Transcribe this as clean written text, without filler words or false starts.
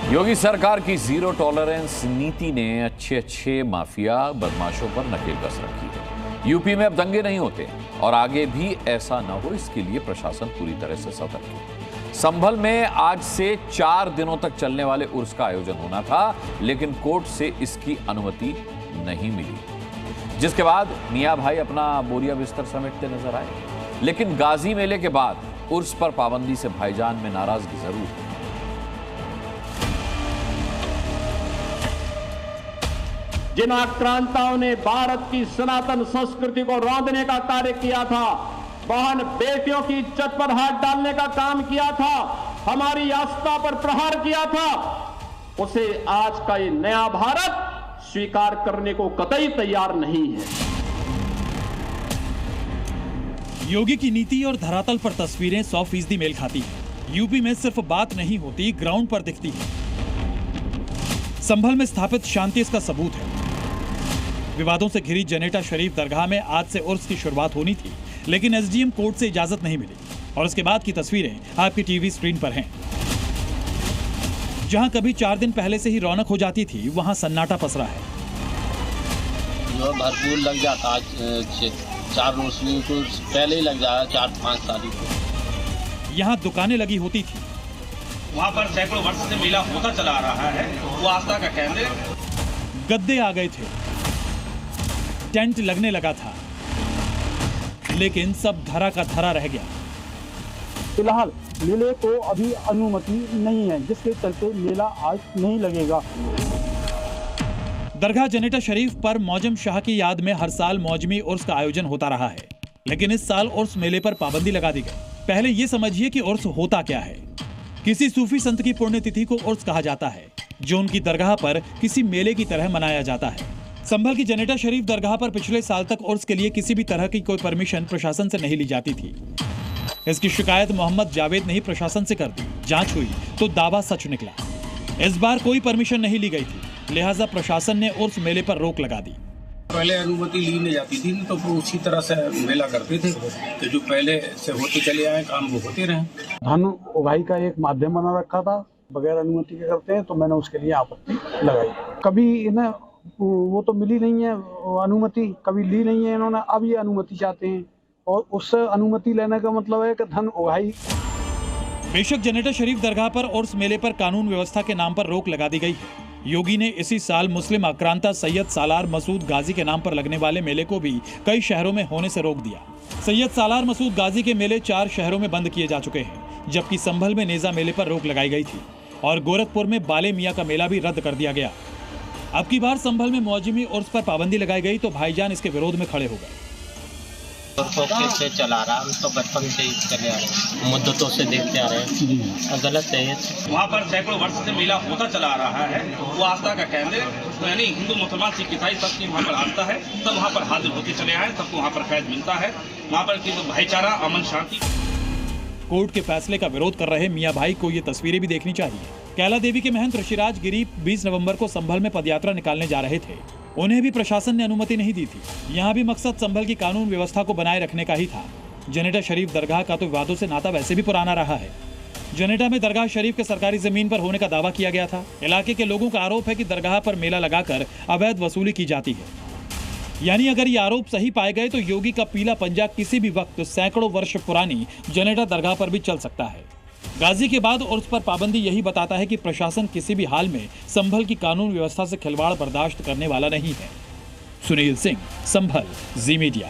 योगी सरकार की zero tolerance नीति ने अच्छे माफिया बदमाशों पर नकेल कस रखी है। यूपी में अब दंगे नहीं होते और आगे भी ऐसा न हो, इसके लिए प्रशासन पूरी तरह से सतर्क है। संभल में आज से 4 दिनों तक चलने वाले उर्स का आयोजन होना था, लेकिन कोर्ट से इसकी अनुमति नहीं मिली, जिसके बाद मियां भाई अपना बोरिया बिस्तर समेटते नजर आए। लेकिन गाजी मेले के बाद उर्स पर पाबंदी से भाईजान में नाराजगी जरूर है। जिन आक्रांताओं ने भारत की सनातन संस्कृति को रौंदने का कार्य किया था, बहन बेटियों की इज्जत पर हाथ डालने का काम किया था, हमारी आस्था पर प्रहार किया था, उसे आज का ये नया भारत स्वीकार करने को कतई तैयार नहीं है। योगी की नीति और धरातल पर तस्वीरें 100% मेल खाती है। यूपी में सिर्फ बात नहीं होती, ग्राउंड पर दिखती है। संभल में स्थापित शांति इसका सबूत है। विवादों से घिरी जनेटा शरीफ दरगाह में आज से उर्स की शुरुआत होनी थी, लेकिन एसडीएम कोर्ट से इजाजत नहीं मिली और उसके बाद की तस्वीरें आपकी टीवी स्क्रीन पर हैं। जहां कभी 4 दिन पहले से ही रौनक हो जाती थी, वहां सन्नाटा पसरा है। भरपूर लग जाता, आज 4 रोशनी को पहले ही लग जाता, 4-5 तारीख को। यहाँ दुकानें लगी होती थी, वहाँ पर सैकड़ों वर्ष से मेला होता चला आ रहा है, वो आस्था का केंद्र। गद्दे आ गए थे, टेंट लगने लगा था, लेकिन सब धरा का धरा रह गया। फिलहाल मेले को अभी अनुमति नहीं है, जिसके चलते मेला आज नहीं लगेगा। दरगाह जनेटा शरीफ पर मौजम शाह की याद में हर साल मौजमी उर्स का आयोजन होता रहा है, लेकिन इस साल उर्स मेले पर पाबंदी लगा दी गई। पहले ये समझिए कि उर्स होता क्या है। किसी सूफी संत की पुण्यतिथि को उर्स कहा जाता है, जो उनकी दरगाह पर किसी मेले की तरह मनाया जाता है। संभल की जनेटा शरीफ दरगाह पर पिछले साल तक उर्स के लिए किसी भी तरह की कोई परमिशन प्रशासन से नहीं ली जाती थी। इसकी शिकायत मोहम्मद जावेद ने ही प्रशासन से कर दी। जांच हुई तो दावा सच निकला। इस बार कोई परमिशन नहीं ली गई थी, लिहाजा प्रशासन ने उर्स मेले पर रोक लगा दी। पहले अनुमति ली नहीं जाती थी, तो फिर उसी तरह से मेला करते थे कि जो पहले से होते चले आए काम वो होते रहे। धन उगाही का एक माध्यम बना रखा था, बगैर अनुमति के करते हैं, तो मैंने उसके लिए आपत्ति लगाई। कभी इन्हें वो तो मिली नहीं है अनुमति, कभी ली नहीं है इन्होंने, अब ये अनुमति चाहते हैं और उससे अनुमति लेने का मतलब है कि धन उगाही। बेशक जनेटा शरीफ दरगाह पर उर्स मेले पर कानून व्यवस्था के नाम पर रोक लगा दी गई है। योगी ने इसी साल मुस्लिम आक्रांता सैयद सालार मसूद गाजी के नाम पर लगने वाले मेले को भी कई शहरों में होने से रोक दिया। सैयद सालार मसूद गाजी के मेले 4 शहरों में बंद किए जा चुके हैं, जबकि संभल में नेजा मेले पर रोक लगाई गई थी और गोरखपुर में बाले मियाँ का मेला भी रद्द कर दिया गया। अब की बार संभल में मौजमी उर्स पर पाबंदी लगाई गई तो भाईजान इसके विरोध में खड़े हो गए। से चला रहा, हम तो बचपन से ही चले आ रहे हैं, मुद्दतों से देखते आ रहे हैं, गलत है ये। वहाँ पर सैकड़ों वर्ष से मेला होता चला आ रहा है, वो आस्था का केंद्र, यानी हिंदू मुसलमान सिख ईसाई सबकी वहाँ पर आस्था है, सब वहाँ पर हाजिर होते चले आए, सबको वहाँ पर फैज मिलता है, वहाँ पर भाईचारा, अमन, शांति। कोर्ट के फैसले का विरोध कर रहे मियां भाई को ये तस्वीरें भी देखनी चाहिए। कैला देवी के महंत ऋषिराज गिरी 20 नवंबर को संभल में पदयात्रा निकालने जा रहे थे। उन्हें भी प्रशासन ने अनुमति नहीं दी थी। यहाँ भी मकसद संभल की कानून व्यवस्था को बनाए रखने का ही था। जनेटा शरीफ दरगाह का तो विवादों से नाता वैसे भी पुराना रहा है। जनेटा में दरगाह शरीफ के सरकारी जमीन पर होने का दावा किया गया था। इलाके के लोगों का आरोप है कि दरगाह पर मेला लगाकर अवैध वसूली की जाती है। यानी अगर ये आरोप सही पाए गए तो योगी का पीला पंजा किसी भी वक्त सैकड़ों वर्ष पुरानी जनेटा दरगाह पर भी चल सकता है। गाजी के बाद उर्स पर पाबंदी यही बताता है कि प्रशासन किसी भी हाल में संभल की कानून व्यवस्था से खिलवाड़ बर्दाश्त करने वाला नहीं है। सुनील सिंह, संभल, जी मीडिया।